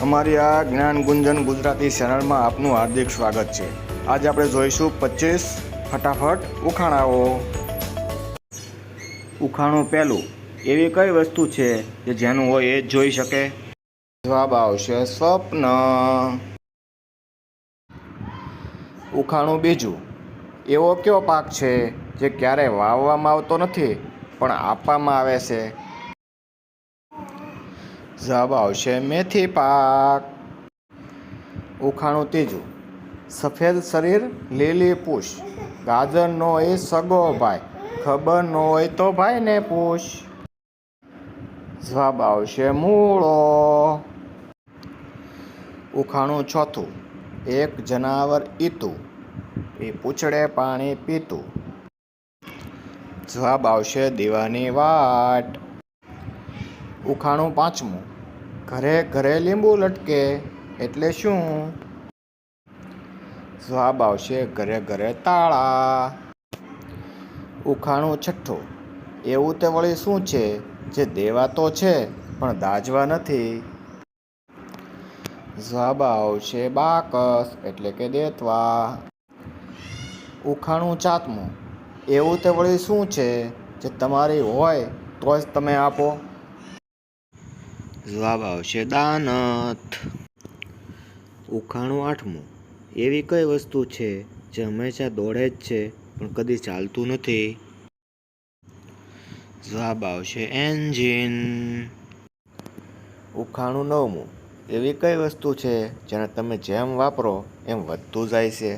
અમારી આ જ્ઞાન ગુંજન ગુજરાતી ચેનલમાં આપનું હાર્દિક સ્વાગત છે। આજે આપણે જોઈશું 25 ફટાફટ ઉખાણાઓ। ઉખાણું પહેલું, એવી કઈ વસ્તુ છે જે જેનું હોય એ જ જોઈ શકે? જવાબ આવશે સ્વપ્ન। ઉખાણું બીજું, એવો કયો પાક છે જે ક્યારેય વાવવામાં આવતો નથી પણ આપવામાં આવે છે? જવાબ આવશે મેથી પાક। ઉખાણું ત્રીજું, સફેદ શરીર લીલી પૂછ, ગાજર નો હોય સગો ભાઈ, ખબર ન હોય તો ભાઈ ને પૂછ। જવાબ આવશે મૂળો। ઉખાણું ચોથું, એક જનાવર ઈતું, એ પૂછડે પાણી પીતું। જવાબ આવશે દીવાની વાટ। ઉખાણું પાંચમું, ઘરે ઘરે લીંબુ લટકે એટલે શું? જવાબ આવશે ઘરે ઘરે તાળા। ઉખાણું છઠ્ઠું, એવું તે વળી શું છે જે દેવા તો છે પણ દાજવા નથી? જવાબ આવશે બાકસ એટલે કે દેતવા। ઉખાણું સાતમું, એવું તે વળી શું છે જે તમારી હોય તો જ તમે આપો? જવાબ આવશે દાનત। ઉખાણું આઠમું, એવી કઈ વસ્તુ છે જે હંમેશા દોડે જ છે પણ કદી ચાલતું નથી? જવાબ આવશે એન્જિન। ઉખાણું નવમું, એવી કઈ વસ્તુ છે જેને તમે જેમ વાપરો એમ વધતું જાય છે?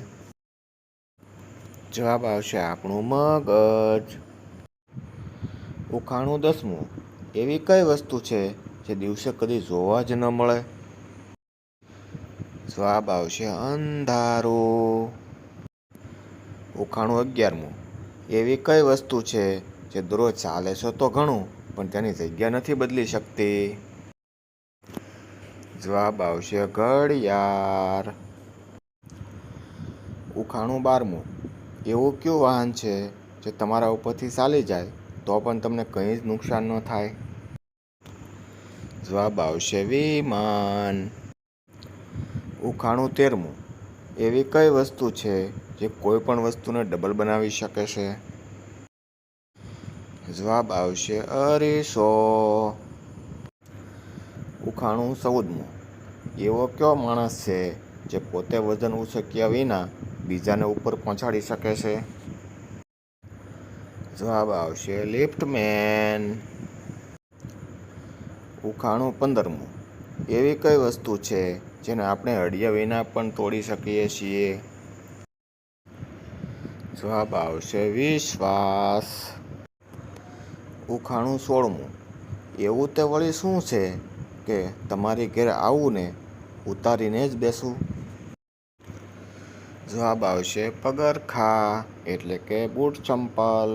જવાબ આવશે આપણું મગજ। ઉખાણું દસમું, એવી કઈ વસ્તુ છે જે દિવસે કદી જોવા જ ન મળે? જવાબ આવશે અંધારું। ઉખાણું 11મું, એવી કઈ વસ્તુ છે જે દરરોજ ચાલે છે તો ઘણું પણ તેની જગ્યા નથી બદલી શકતી? જવાબ આવશે ઘડિયાળ। ઉખાણું 12મું, એવું કયું વાહન છે જે તમારા ઉપરથી ચાલી જાય તો પણ તમને કંઈ જ નુકસાન ન થાય? જવાબ આવશે વિમાન। ઉખાણું 13મું, એવી કઈ વસ્તુ છે જે કોઈ પણ વસ્તુને ડબલ બનાવી શકે છે? જવાબ આવશે અરીસો। ઉખાણું 14મું, એવો કયો માણસ છે જે પોતે વજન ઉચક્યા વિના બીજાને ઉપર પહોંચાડી શકે છે? જવાબ આવશે લિફ્ટમેન। ઉખાણું 15મું, એવી કઈ વસ્તુ છે જેને આપણે અડ્યા વિના પણ તોડી શકીએ છીએ? જવાબ આવશે વિશ્વાસ। ઉખાણું 16મું, એવું તે વળી શું છે કે તમારી ઘેર આવું ને ઉતારીને જ બેસું? જવાબ આવશે પગરખાં એટલે કે બૂટ ચંપલ।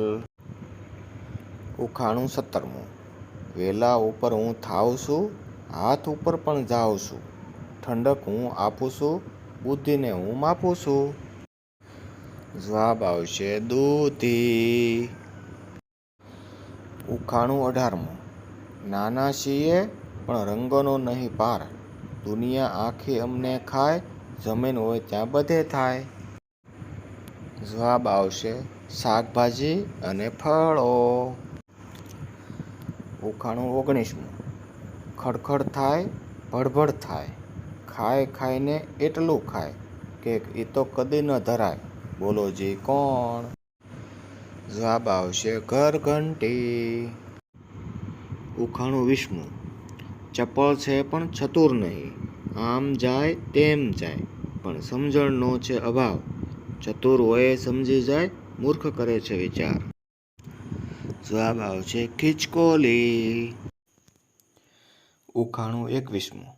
ઉખાણું 17મું, વેલા ઉપર હું થાવ છું, હાથ ઉપર પણ જાઉં છું, ઠંડક હું આપું છું, બુદ્ધિને હું માપું છું? જવાબ આવશે દૂધી। ઉખાણું 18મું, નાના છીએ પણ રંગનો નહીં પાર, દુનિયા આખી અમને ખાય, જમીન હોય ત્યાં બધે થાય? જવાબ આવશે શાકભાજી અને ફળો। ઉખાણું 19મું, ખડખડ થાય ભડભડ થાય, ખાય ખાઈને એટલું ખાય કે એ તો કદી ન ધરાય, બોલો જી કોણ? જવાબ આવશે ઘરઘંટી। ઉખાણું 20મું, ચપળ છે પણ ચતુર નહીં, આમ જાય તેમ જાય પણ સમજણનો છે અભાવ, ચતુર હોય સમજી જાય, મૂર્ખ કરે છે વિચાર? જવાબ આવશે ખિચકોલી। ઉખાણું 21મું,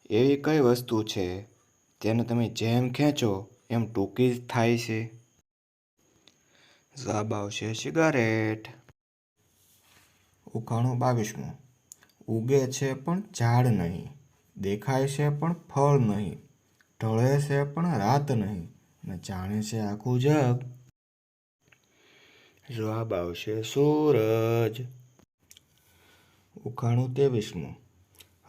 એવી કઈ વસ્તુ છે જેને તમે જેમ ખેંચો એમ ટૂંકી જ થાય છે? જવાબ આવશે સિગારેટ। ઉખાણું 22મું, ઉગે છે પણ ઝાડ નહીં, દેખાય છે પણ ફળ નહીં, ઢળે છે પણ રાત નહીં, ને જાણે છે આખું જગ? જવાબ આવશે સૂરજ। ઉખાણું 23મું,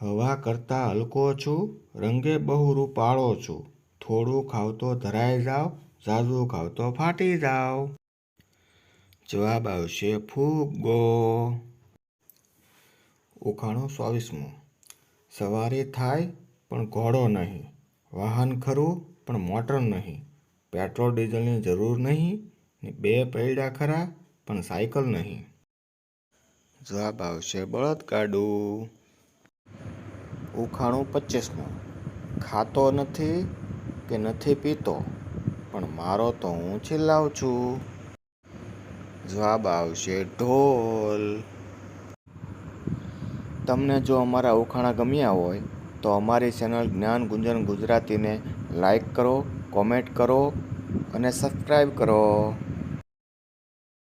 હવા કરતાં હલકો છું, રંગે બહુ રૂપાળો છું. થોડું ખાવ તો ધરાઈ જાવ, ઝાઝું ખાવ તો ફાટી જાવ. જવાબ આવશે ફુગ્ગો. ઉખાણું 24મું. સવારી થાય પણ ઘોડો નહીં, વાહન ખરું પણ મોટર નહીં, પેટ્રોલ ડીઝલની જરૂર નહીં, ને બે પૈડા ખરા પણ સાયકલ નહીં. જવાબ આવશે બળદગાડું. ઉખાણું 25મું. ખાતો નથી કે નથી પીતો, પણ મારો તો હું ચિલ્લાવ છું. જવાબ આવશે ઢોલ. તમને જો અમારા ઉખાણા ગમ્યા હોય તો અમારી ચેનલ જ્ઞાન ગુંજન ગુજરાતીને લાઈક કરો, કોમેન્ટ કરો અને સબસ્ક્રાઈબ કરો.